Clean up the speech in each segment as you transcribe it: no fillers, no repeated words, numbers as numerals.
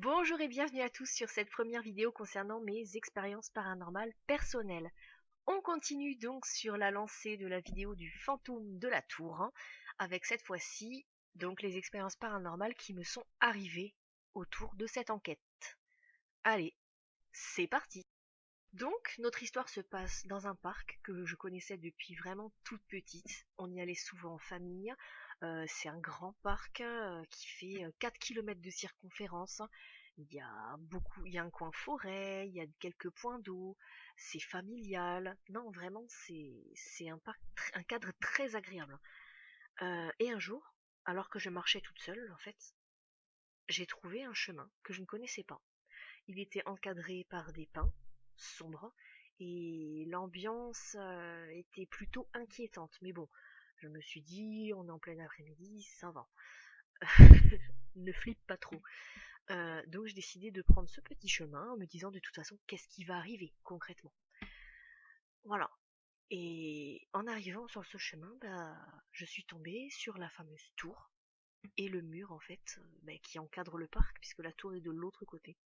Bonjour et bienvenue à tous sur cette première vidéo concernant mes expériences paranormales personnelles. On continue donc sur la lancée de la vidéo du fantôme de la tour, avec cette fois-ci donc les expériences paranormales qui me sont arrivées autour de cette enquête. Allez, c'est parti. Donc notre histoire se passe dans un parc que je connaissais depuis vraiment toute petite. On y allait souvent en famille. C'est un grand parc qui fait 4 km de circonférence. Il y a un coin forêt, il y a quelques points d'eau, c'est familial. Non, vraiment, c'est un parc, un cadre très agréable. Et un jour, alors que je marchais toute seule, en fait, j'ai trouvé un chemin que je ne connaissais pas. Il était encadré par des pins sombres et l'ambiance était plutôt inquiétante. Mais bon, je me suis dit, on est en plein après-midi, ça va. Ne flippe pas trop. Donc j'ai décidé de prendre ce petit chemin en me disant de toute façon qu'est-ce qui va arriver concrètement. Voilà. Et en arrivant sur ce chemin, je suis tombée sur la fameuse tour et le mur en fait qui encadre le parc puisque la tour est de l'autre côté.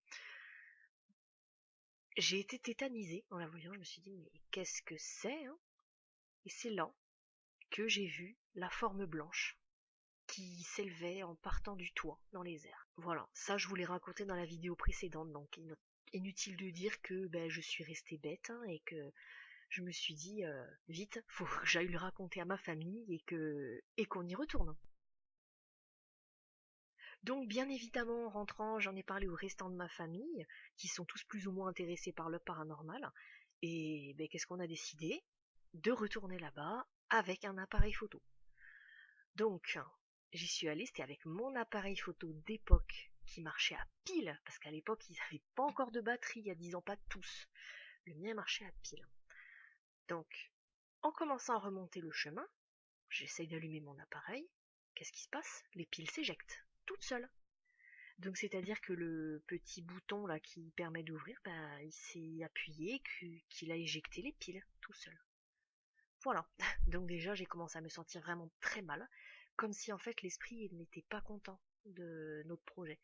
J'ai été tétanisée en la voyant, je me suis dit mais qu'est-ce que c'est hein. Et c'est là que j'ai vu la forme blanche qui s'élevait en partant du toit dans les airs. Voilà, ça je vous l'ai raconté dans la vidéo précédente, donc inutile de dire que je suis restée bête et que je me suis dit vite, faut que j'aille le raconter à ma famille et qu'on y retourne. Donc bien évidemment en rentrant, j'en ai parlé aux restants de ma famille, qui sont tous plus ou moins intéressés par le paranormal. Et qu'est-ce qu'on a décidé? De retourner là-bas avec un appareil photo. Donc j'y suis allée, c'était avec mon appareil photo d'époque qui marchait à pile, parce qu'à l'époque ils n'avaient pas encore de batterie, il y a 10 ans pas tous. Le mien marchait à pile. Donc en commençant à remonter le chemin, j'essaye d'allumer mon appareil. Qu'est-ce qui se passe? Les piles s'éjectent, toutes seules. Donc c'est-à-dire que le petit bouton là qui permet d'ouvrir, il s'est appuyé, qu'il a éjecté les piles tout seul. Voilà. Donc déjà j'ai commencé à me sentir vraiment très mal, comme si en fait l'esprit n'était pas content de notre projet,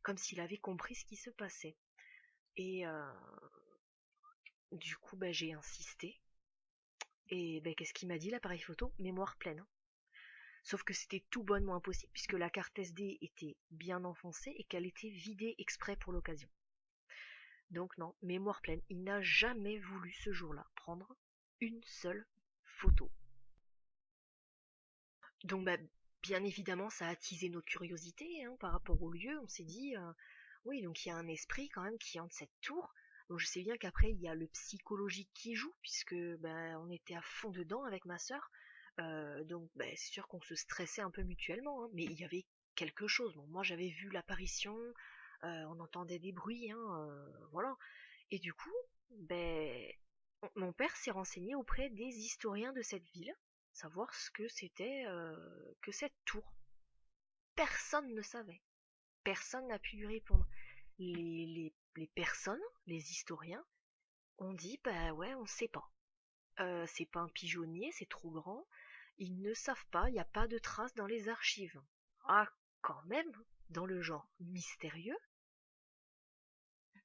comme s'il avait compris ce qui se passait. Et du coup j'ai insisté. Et qu'est-ce qu'il m'a dit l'appareil photo? Mémoire pleine. Sauf que c'était tout bonnement impossible puisque la carte SD était bien enfoncée et qu'elle était vidée exprès pour l'occasion. Donc non, mémoire pleine. Il n'a jamais voulu ce jour-là prendre une seule photo. Donc bien évidemment, ça a attisé notre curiosité par rapport au lieu. On s'est dit, oui, donc il y a un esprit quand même qui hante cette tour. Donc je sais bien qu'après il y a le psychologique qui joue puisque on était à fond dedans avec ma sœur. Donc c'est sûr qu'on se stressait un peu mutuellement, mais il y avait quelque chose. Bon, moi j'avais vu l'apparition, on entendait des bruits, voilà. Et du coup, mon père s'est renseigné auprès des historiens de cette ville, savoir ce que c'était que cette tour. Personne ne savait. Personne n'a pu lui répondre. Les personnes, les historiens, ont dit bah ouais, on sait pas. C'est pas un pigeonnier, c'est trop grand. Ils ne savent pas, il n'y a pas de traces dans les archives. Ah, quand même, dans le genre mystérieux,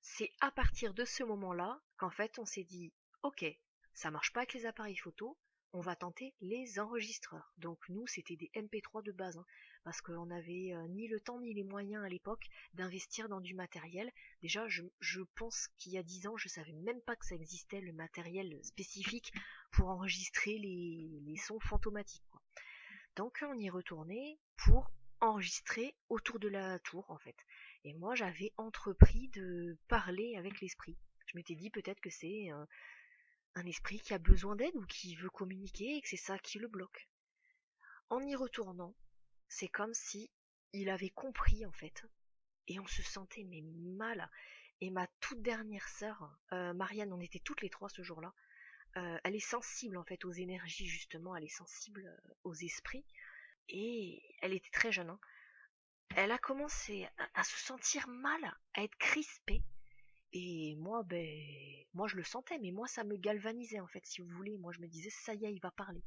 c'est à partir de ce moment-là qu'en fait on s'est dit ok, ça marche pas avec les appareils photo, on va tenter les enregistreurs. Donc nous c'était des MP3 de base, parce qu'on n'avait ni le temps ni les moyens à l'époque d'investir dans du matériel. Déjà je pense qu'il y a 10 ans je savais même pas que ça existait le matériel spécifique pour enregistrer les sons fantomatiques, quoi. Donc on y retournait pour enregistrer autour de la tour en fait. Et moi j'avais entrepris de parler avec l'esprit. Je m'étais dit peut-être que c'est un esprit qui a besoin d'aide ou qui veut communiquer et que c'est ça qui le bloque. En y retournant, c'est comme si il avait compris en fait. Et on se sentait mais mal. Et ma toute dernière sœur, Marianne, on était toutes les trois ce jour-là. Elle est sensible en fait aux énergies justement, elle est sensible aux esprits. Et elle était très jeune, elle a commencé à se sentir mal, à être crispée. Et moi, moi je le sentais, mais moi ça me galvanisait en fait, si vous voulez. Moi je me disais, ça y est, il va parler.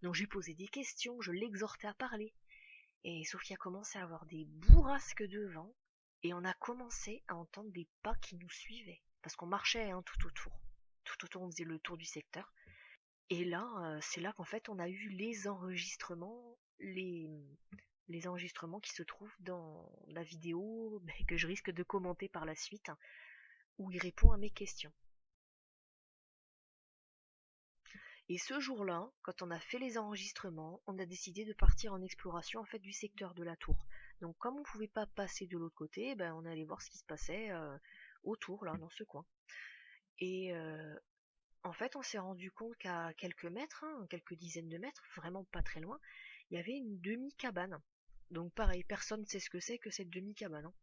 Donc je lui posais des questions, je l'exhortais à parler. Et sauf qu'il a commencé à avoir des bourrasques de vent. Et on a commencé à entendre des pas qui nous suivaient. Parce qu'on marchait tout autour. Tout autour, on faisait le tour du secteur. Et là, c'est là qu'en fait on a eu les enregistrements qui se trouvent dans la vidéo que je risque de commenter par la suite, où il répond à mes questions. Et ce jour-là, quand on a fait les enregistrements, on a décidé de partir en exploration en fait du secteur de la tour. Donc comme on ne pouvait pas passer de l'autre côté, on allait voir ce qui se passait autour, là, dans ce coin. Et en fait, on s'est rendu compte qu'à quelques mètres, quelques dizaines de mètres, vraiment pas très loin, il y avait une demi-cabane. Donc pareil, personne ne sait ce que c'est que cette demi-cabane, hein.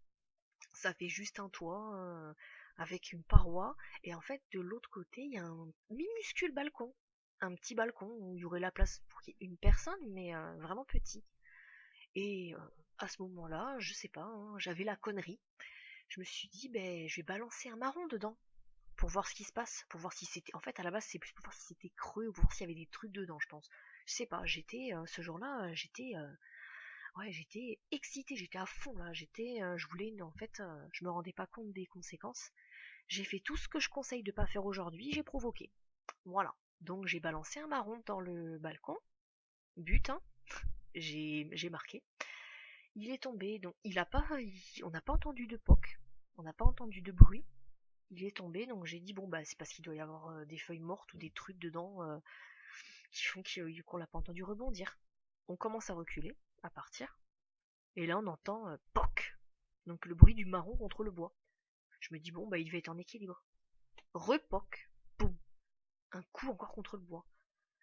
Ça fait juste un toit avec une paroi, et en fait, de l'autre côté, il y a un minuscule balcon. Un petit balcon où il y aurait la place pour une personne, mais vraiment petit. Et à ce moment-là, je sais pas, j'avais la connerie. Je me suis dit, je vais balancer un marron dedans pour voir ce qui se passe, pour voir si c'était. En fait, à la base, c'est plus pour voir si c'était creux ou pour voir s'il y avait des trucs dedans, je pense. Je sais pas, j'étais ce jour-là, ouais, j'étais excitée, j'étais à fond là, je voulais, en fait, je me rendais pas compte des conséquences. J'ai fait tout ce que je conseille de pas faire aujourd'hui, j'ai provoqué. Voilà. Donc j'ai balancé un marron dans le balcon, but, j'ai marqué. Il est tombé, donc on n'a pas entendu de poc, on n'a pas entendu de bruit. Il est tombé, donc j'ai dit bon c'est parce qu'il doit y avoir des feuilles mortes ou des trucs dedans qui font qu'on l'a pas entendu rebondir. On commence à reculer, à partir, et là on entend poc, donc le bruit du marron contre le bois. Je me dis bon il va être en équilibre. Repoc, boum, un coup encore contre le bois.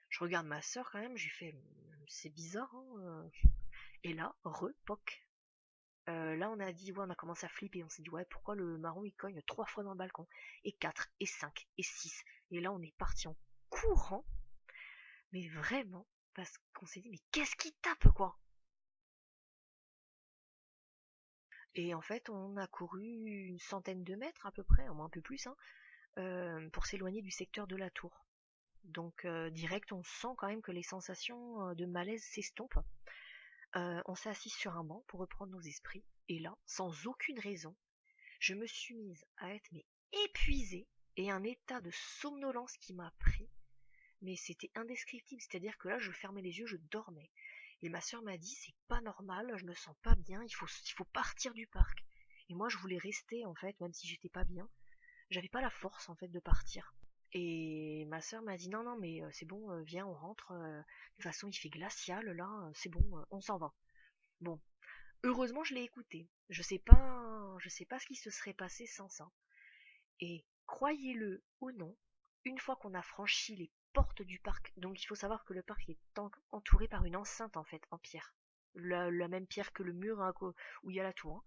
Je regarde ma soeur quand même, j'ai fait c'est bizarre, Et là, repoc. Là on a dit ouais, on a commencé à flipper, on s'est dit ouais, pourquoi le marron il cogne 3 fois dans le balcon, et 4, et 5, et 6. Et là on est parti en courant, mais vraiment, parce qu'on s'est dit mais qu'est-ce qui tape quoi. Et en fait on a couru une centaine de mètres à peu près, au moins un peu plus, pour s'éloigner du secteur de la tour. Donc direct on sent quand même que les sensations de malaise s'estompent. On s'est assis sur un banc pour reprendre nos esprits, et là, sans aucune raison, je me suis mise à être épuisée, et un état de somnolence qui m'a pris, mais c'était indescriptible, c'est-à-dire que là je fermais les yeux, je dormais. Et ma soeur m'a dit c'est pas normal, je me sens pas bien, il faut partir du parc. Et moi je voulais rester en fait, même si j'étais pas bien, j'avais pas la force en fait de partir. Et ma soeur m'a dit non non mais c'est bon, viens on rentre, de toute façon il fait glacial là, c'est bon, on s'en va. Bon, heureusement je l'ai écouté. Je sais pas ce qui se serait passé sans ça. Et croyez-le ou non, une fois qu'on a franchi les portes du parc, donc il faut savoir que le parc est entouré par une enceinte en fait, en pierre. La même pierre que le mur où il y a la tour.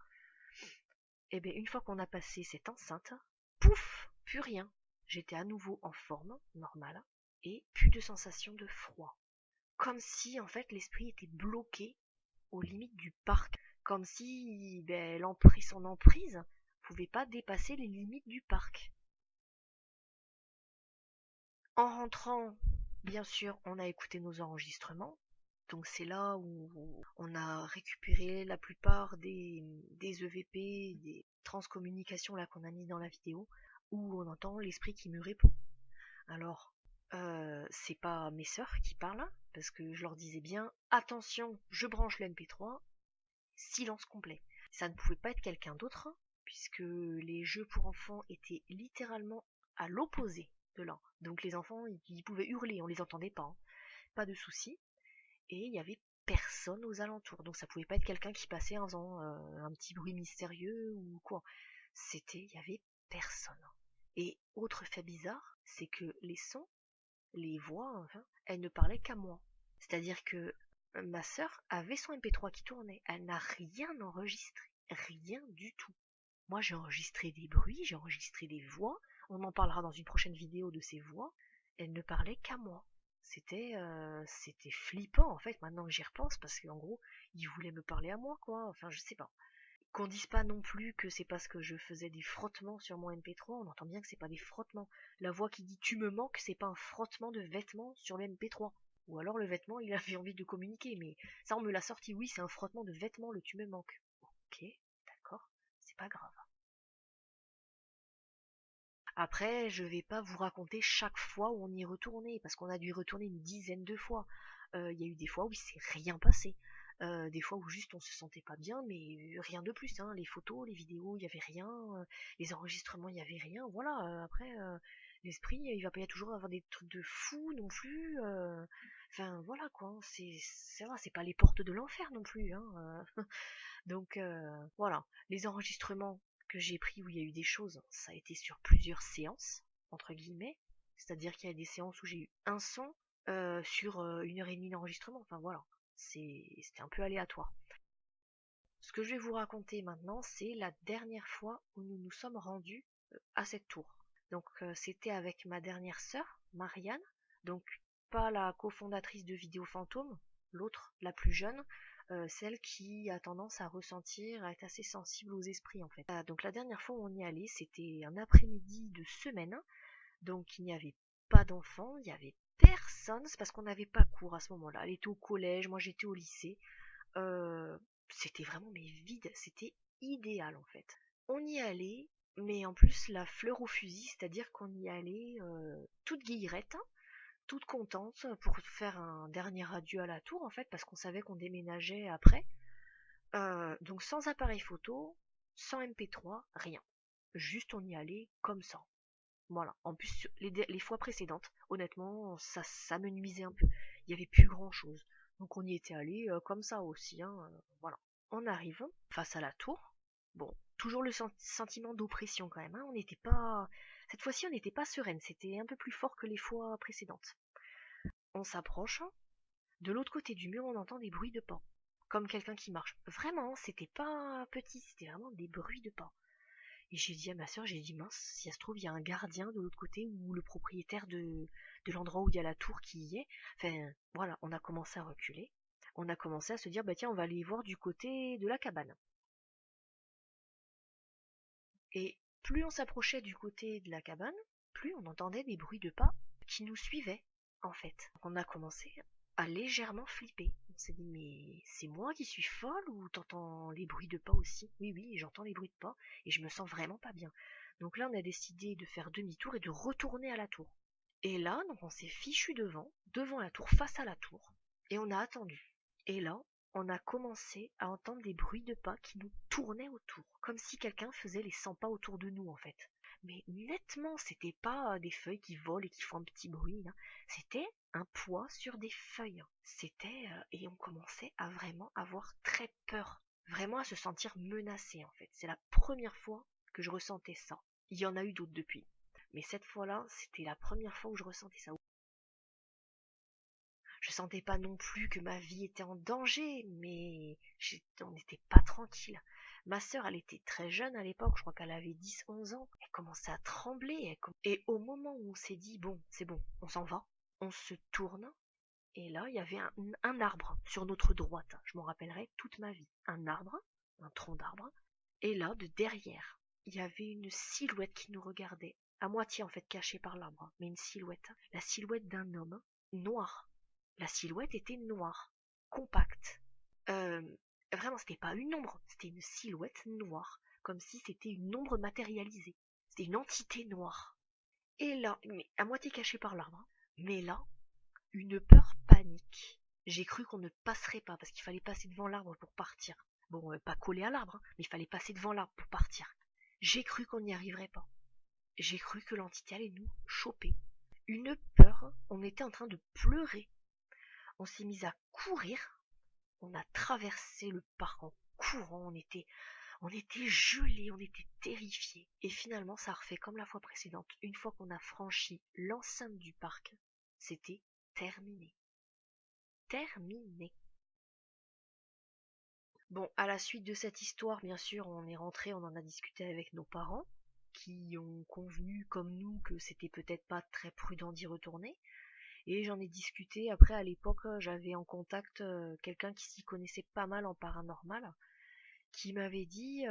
Et bien une fois qu'on a passé cette enceinte, pouf, plus rien. J'étais à nouveau en forme, normale, et plus de sensation de froid. Comme si en fait l'esprit était bloqué aux limites du parc. Comme si son emprise pouvait pas dépasser les limites du parc. En rentrant, bien sûr, on a écouté nos enregistrements. Donc c'est là où on a récupéré la plupart des EVP, des transcommunications là qu'on a mis dans la vidéo, où on entend l'esprit qui me répond. Alors, c'est pas mes sœurs qui parlent, parce que je leur disais bien, attention, je branche le MP3, silence complet. Ça ne pouvait pas être quelqu'un d'autre, puisque les jeux pour enfants étaient littéralement à l'opposé de là. Donc les enfants, ils pouvaient hurler, on les entendait pas, pas de soucis. Et il y avait personne aux alentours, donc ça pouvait pas être quelqu'un qui passait en faisant un petit bruit mystérieux ou quoi. Il y avait personne. Et autre fait bizarre, c'est que les sons, les voix, enfin, elles ne parlaient qu'à moi. C'est-à-dire que ma sœur avait son MP3 qui tournait, elle n'a rien enregistré, rien du tout. Moi j'ai enregistré des bruits, j'ai enregistré des voix, on en parlera dans une prochaine vidéo de ces voix, elles ne parlaient qu'à moi. C'était flippant en fait maintenant que j'y repense, parce qu'en gros ils voulaient me parler à moi quoi, enfin je sais pas. Qu'on dise pas non plus que c'est parce que je faisais des frottements sur mon MP3, on entend bien que c'est pas des frottements. La voix qui dit tu me manques, c'est pas un frottement de vêtements sur le MP3. Ou alors le vêtement il avait envie de communiquer, mais ça on me l'a sorti, oui c'est un frottement de vêtements le tu me manques. Ok, d'accord, c'est pas grave. Après, je vais pas vous raconter chaque fois où on y retournait, parce qu'on a dû y retourner une dizaine de fois. Il y a eu des fois où il s'est rien passé. Des fois où juste on se sentait pas bien, mais rien de plus, hein. Les photos, les vidéos, il y avait rien. Les enregistrements, il y avait rien. Voilà, après, l'esprit, il va pas y toujours avoir des trucs de fou non plus. Enfin, voilà quoi, hein. C'est pas les portes de l'enfer non plus, hein. Donc voilà, les enregistrements que j'ai pris où il y a eu des choses, ça a été sur plusieurs séances, entre guillemets. C'est-à-dire qu'il y a des séances où j'ai eu un son sur 1 heure et demie d'enregistrement. Enfin voilà, c'était un peu aléatoire. Ce que je vais vous raconter maintenant, c'est la dernière fois où nous nous sommes rendus à cette tour. Donc c'était avec ma dernière sœur, Marianne, donc pas la cofondatrice de Vidéo Fantôme, l'autre, la plus jeune, celle qui a tendance à ressentir, à être assez sensible aux esprits en fait. Donc la dernière fois où on y allait, c'était un après-midi de semaine, donc il n'y avait pas d'enfants, il n'y avait personne, c'est parce qu'on n'avait pas cours à ce moment-là. Elle était au collège, moi j'étais au lycée. Euh, C'était vraiment mais vide, c'était idéal en fait. On y allait, mais en plus la fleur au fusil, c'est-à-dire qu'on y allait toute guillerette, hein, toute contente pour faire un dernier adieu à la tour en fait, parce qu'on savait qu'on déménageait après. Donc sans appareil photo, sans MP3, rien. Juste on y allait comme ça. Voilà. En plus, les fois précédentes, honnêtement, ça me nuisait un peu. Il n'y avait plus grand chose. Donc on y était allé comme ça aussi, hein, voilà. En arrivant face à la tour, bon, toujours le sentiment d'oppression quand même, hein, on n'était pas. Cette fois-ci, on n'était pas sereine, c'était un peu plus fort que les fois précédentes. On s'approche, de l'autre côté du mur, on entend des bruits de pas. Comme quelqu'un qui marche. Vraiment, c'était pas petit, c'était vraiment des bruits de pas. Et j'ai dit à ma soeur, j'ai dit mince, si ça se trouve, il y a un gardien de l'autre côté ou le propriétaire de l'endroit où il y a la tour qui y est. Enfin, voilà, on a commencé à reculer. On a commencé à se dire, bah tiens, on va aller voir du côté de la cabane. Et plus on s'approchait du côté de la cabane, plus on entendait des bruits de pas qui nous suivaient, en fait. Donc on a commencé à légèrement flipper. On s'est dit, mais c'est moi qui suis folle ou t'entends les bruits de pas aussi? Oui, oui, j'entends les bruits de pas et je me sens vraiment pas bien. Donc là, on a décidé de faire demi-tour et de retourner à la tour. Et là, donc on s'est fichu devant la tour, face à la tour, et on a attendu. Et là, on a commencé à entendre des bruits de pas qui nous tournaient autour, comme si quelqu'un faisait les 100 pas autour de nous en fait. Mais nettement, c'était pas des feuilles qui volent et qui font un petit bruit, hein. C'était un poids sur des feuilles. C'était et on commençait à vraiment avoir très peur, vraiment à se sentir menacé en fait. C'est la première fois que je ressentais ça. Il y en a eu d'autres depuis. Mais cette fois-là, c'était la première fois où je ressentais ça. Je sentais pas non plus que ma vie était en danger, mais on n'était pas tranquille. Ma sœur, elle était très jeune à l'époque, je crois qu'elle avait 10, 11 ans. Elle commençait à trembler. Et au moment où on s'est dit, bon, c'est bon, on s'en va, on se tourne. Et là, il y avait un arbre sur notre droite. Je m'en rappellerai toute ma vie. Un arbre, un tronc d'arbre. Et là, de derrière, il y avait une silhouette qui nous regardait. À moitié en fait cachée par l'arbre, mais une silhouette. La silhouette d'un homme noir. La silhouette était noire, compacte. Euh, Vraiment, c'était pas une ombre, c'était une silhouette noire, comme si c'était une ombre matérialisée. C'était une entité noire. Et là, mais à moitié cachée par l'arbre, hein. Mais là, une peur panique. J'ai cru qu'on ne passerait pas parce qu'il fallait passer devant l'arbre pour partir. Bon, pas collé à l'arbre, hein, mais il fallait passer devant l'arbre pour partir. J'ai cru qu'on n'y arriverait pas. J'ai cru que l'entité allait nous choper. Une peur, on était en train de pleurer. On s'est mis à courir. On a traversé le parc en courant. On était gelés, on était terrifiés. Et finalement, ça a refait comme la fois précédente. Une fois qu'on a franchi l'enceinte du parc, c'était terminé. Terminé. Bon, à la suite de cette histoire, bien sûr, on est rentré, on en a discuté avec nos parents, qui ont convenu comme nous que c'était peut-être pas très prudent d'y retourner. Et j'en ai discuté après à l'époque, j'avais en contact quelqu'un qui s'y connaissait pas mal en paranormal, qui m'avait dit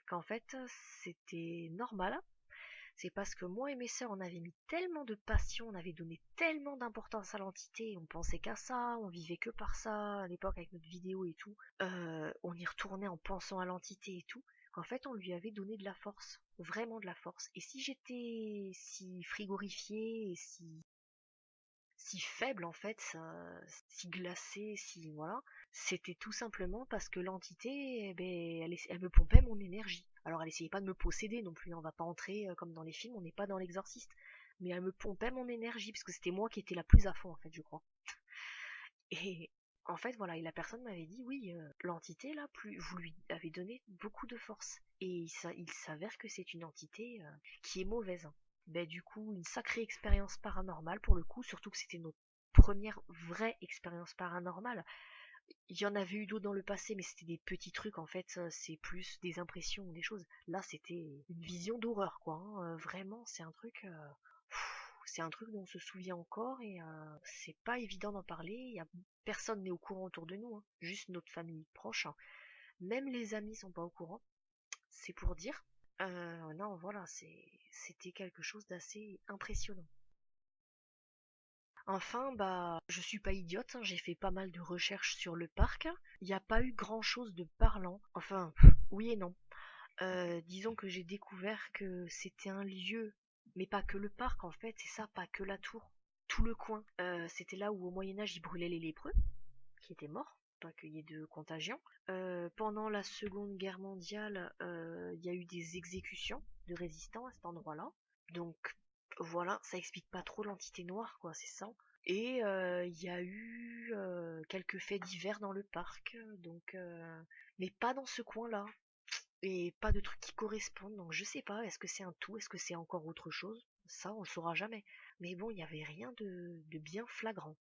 qu'en fait c'était normal. C'est parce que moi et mes sœurs, on avait mis tellement de passion, on avait donné tellement d'importance à l'entité, on pensait qu'à ça, on vivait que par ça, à l'époque avec notre vidéo et tout, on y retournait en pensant à l'entité et tout, En fait, on lui avait donné de la force, vraiment de la force. Et si j'étais si frigorifiée et si faible en fait, si glacée, si voilà, c'était tout simplement parce que l'entité, eh ben, elle me pompait mon énergie. Alors elle essayait pas de me posséder non plus, on va pas entrer comme dans les films, on n'est pas dans l'exorciste. Mais elle me pompait mon énergie, parce que c'était moi qui étais la plus à fond en fait, je crois. Et en fait, voilà, et la personne m'avait dit, oui, l'entité là, plus vous lui avez donné beaucoup de force. Et il s'avère que c'est une entité qui est mauvaise. Ben, du coup, une sacrée expérience paranormale pour le coup, surtout que c'était notre première vraie expérience paranormale. Il y en avait eu d'autres dans le passé, mais c'était des petits trucs en fait, c'est plus des impressions ou des choses. Là, c'était une vision d'horreur, quoi, hein. Vraiment, c'est un truc dont on se souvient encore et c'est pas évident d'en parler. Personne n'est au courant autour de nous, hein, juste notre famille proche, hein. Même les amis sont pas au courant, c'est pour dire. Non, voilà, c'était quelque chose d'assez impressionnant. Enfin, bah, je suis pas idiote, hein, j'ai fait pas mal de recherches sur le parc. Il n'y a pas eu grand-chose de parlant. Enfin, oui et non. Disons que j'ai découvert que c'était un lieu, mais pas que le parc en fait, c'est ça, pas que la tour, tout le coin. C'était là où au Moyen-Âge ils brûlaient les lépreux, qui étaient morts, pas qu'il y ait de contagion. Pendant la Seconde Guerre mondiale, il y a eu des exécutions de résistants à cet endroit-là. Donc voilà, ça explique pas trop l'entité noire, quoi, c'est ça. Et il y a eu quelques faits divers dans le parc, donc mais pas dans ce coin-là. Et pas de trucs qui correspondent, donc je sais pas, est-ce que c'est un tout, est-ce que c'est encore autre chose? Ça, on le saura jamais. Mais bon, il n'y avait rien de bien flagrant.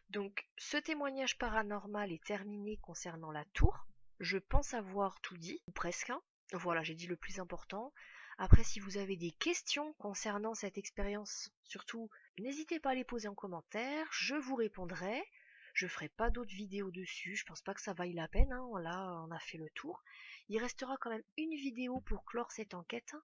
Donc, ce témoignage paranormal est terminé concernant la tour. Je pense avoir tout dit, ou presque, hein. Voilà, j'ai dit le plus important. Après, si vous avez des questions concernant cette expérience, surtout, n'hésitez pas à les poser en commentaire, je vous répondrai. Je ferai pas d'autres vidéos dessus, je pense pas que ça vaille la peine, hein. Là, on a fait le tour. Il restera quand même une vidéo pour clore cette enquête,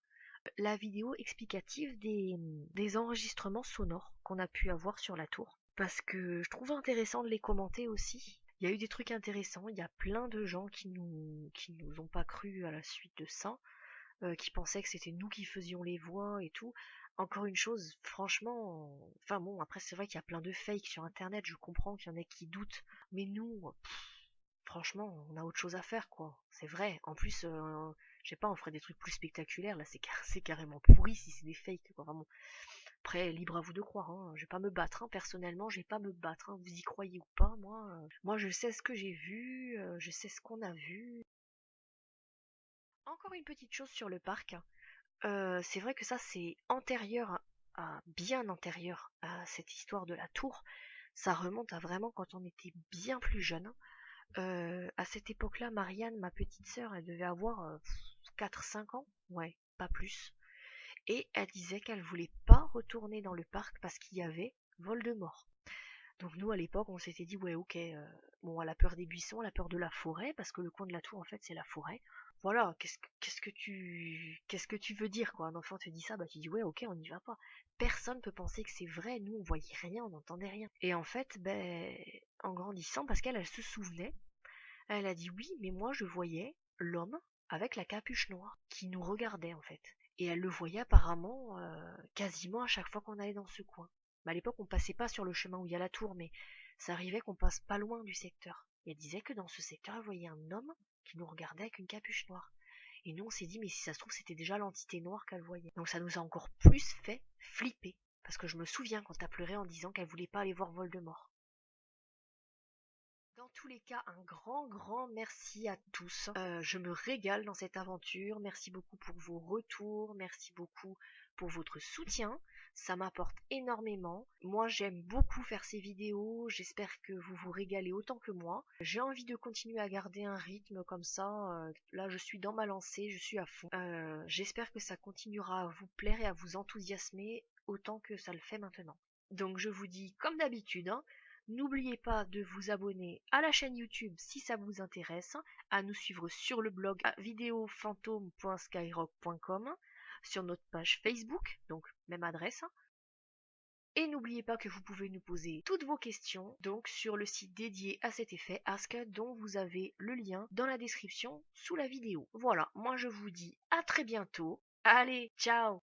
la vidéo explicative des enregistrements sonores qu'on a pu avoir sur la tour. Parce que je trouve intéressant de les commenter aussi. Il y a eu des trucs intéressants, il y a plein de gens qui nous ont pas cru à la suite de ça, qui pensaient que c'était nous qui faisions les voix et tout. Encore une chose, franchement, enfin bon, après c'est vrai qu'il y a plein de fakes sur internet, je comprends qu'il y en ait qui doutent, mais nous, franchement, on a autre chose à faire, quoi. C'est vrai. En plus, je sais pas, on ferait des trucs plus spectaculaires. Là, c'est carrément pourri si c'est des fakes, quoi. Vraiment. Après, libre à vous de croire, hein. Je vais pas me battre, hein. Personnellement, je vais pas me battre, hein. Vous y croyez ou pas, moi, je sais ce que j'ai vu, je sais ce qu'on a vu. Encore une petite chose sur le parc. C'est vrai que ça, c'est antérieur bien antérieur à cette histoire de la tour. Ça remonte à vraiment quand on était bien plus jeune. À cette époque-là, Marianne, ma petite sœur, elle devait avoir 4-5 ans, ouais, pas plus. Et elle disait qu'elle voulait pas retourner dans le parc parce qu'il y avait Voldemort. Donc nous, à l'époque, on s'était dit, ouais, ok, bon, elle a peur des buissons, elle a peur de la forêt, parce que le coin de la tour, en fait, c'est la forêt. Voilà, qu'est-ce que tu veux dire, quoi? Un enfant te dit ça, bah tu dis, ouais, ok, on n'y va pas. Personne peut penser que c'est vrai, nous, on voyait rien, on n'entendait rien. Et en fait, ben, en grandissant, parce qu'elle se souvenait, elle a dit oui, mais moi je voyais l'homme avec la capuche noire qui nous regardait en fait. Et elle le voyait apparemment quasiment à chaque fois qu'on allait dans ce coin. Mais à l'époque, on passait pas sur le chemin où il y a la tour, mais ça arrivait qu'on passe pas loin du secteur. Et elle disait que dans ce secteur, elle voyait un homme qui nous regardait avec une capuche noire. Et nous, on s'est dit, mais si ça se trouve, c'était déjà l'entité noire qu'elle voyait. Donc ça nous a encore plus fait flipper. Parce que je me souviens quand t'as pleuré en disant qu'elle voulait pas aller voir Voldemort. Dans tous les cas, un grand, grand merci à tous. Je me régale dans cette aventure. Merci beaucoup pour vos retours. Merci beaucoup pour votre soutien. Ça m'apporte énormément. Moi, j'aime beaucoup faire ces vidéos. J'espère que vous vous régalez autant que moi. J'ai envie de continuer à garder un rythme comme ça. Là, je suis dans ma lancée. Je suis à fond. J'espère que ça continuera à vous plaire et à vous enthousiasmer autant que ça le fait maintenant. Donc, je vous dis comme d'habitude, hein, n'oubliez pas de vous abonner à la chaîne YouTube si ça vous intéresse, à nous suivre sur le blog videofantôme.skyrock.com, sur notre page Facebook, donc même adresse, Et n'oubliez pas que vous pouvez nous poser toutes vos questions donc sur le site dédié à cet effet Ask, dont vous avez le lien dans la description sous la vidéo. Voilà, moi je vous dis à très bientôt. Allez, ciao!